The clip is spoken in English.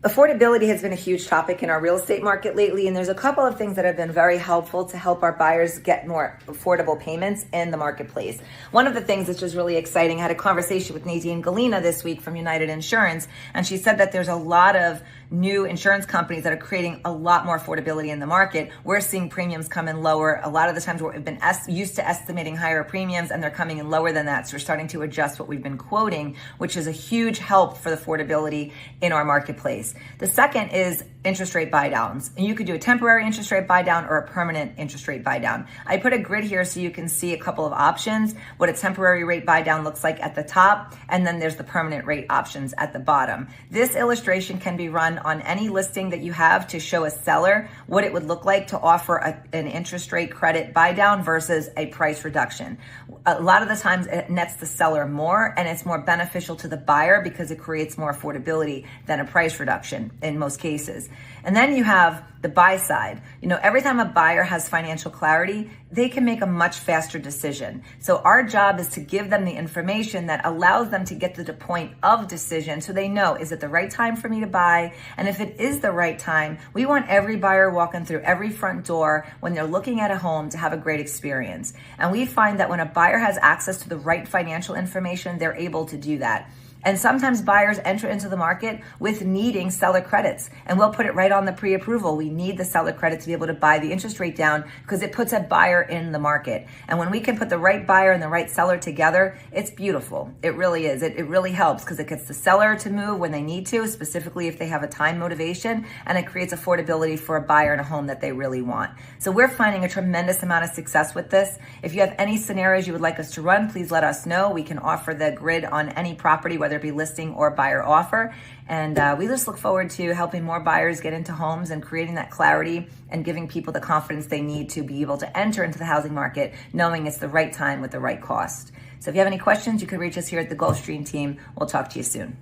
Affordability has been a huge topic in our real estate market lately, and there's a couple of things that have been very helpful to help our buyers get more affordable payments in the marketplace. One of the things that's just really exciting, I had a conversation with Nadine Galina this week from United Insurance, and she said that there's a lot of new insurance companies that are creating a lot more affordability in the market. We're seeing premiums come in lower. A lot of the times we've been used to estimating higher premiums, and they're coming in lower than that. So we're starting to adjust what we've been quoting, which is a huge help for the affordability in our marketplace. The second is interest rate buy downs. And you could do a temporary interest rate buy down or a permanent interest rate buy down. I put a grid here so you can see a couple of options, what a temporary rate buy down looks like at the top, and then there's the permanent rate options at the bottom. This illustration can be run on any listing that you have to show a seller what it would look like to offer an interest rate credit buy down versus a price reduction. A lot of the times it nets the seller more, and it's more beneficial to the buyer because it creates more affordability than a price reduction in most cases. And then you have the buy side. Every time a buyer has financial clarity, they can make a much faster decision. So our job is to give them the information that allows them to get to the point of decision so they know, is it the right time for me to buy? And if it is the right time, we want every buyer walking through every front door when they're looking at a home to have a great experience. And we find that when a buyer has access to the right financial information, they're able to do that. And sometimes buyers enter into the market with needing seller credits, and we'll put it right on the pre-approval. We need the seller credit to be able to buy the interest rate down because it puts a buyer in the market. And when we can put the right buyer and the right seller together, it's beautiful. It really is. It really helps because it gets the seller to move when they need to, specifically if they have a time motivation, and it creates affordability for a buyer in a home that they really want. So we're finding a tremendous amount of success with this. If you have any scenarios you would like us to run, please let us know. We can offer the grid on any property, whether it be listing or buyer offer. And we just look forward to helping more buyers get into homes and creating that clarity and giving people the confidence they need to be able to enter into the housing market, knowing it's the right time with the right cost. So if you have any questions, you can reach us here at the Gulfstream team. We'll talk to you soon.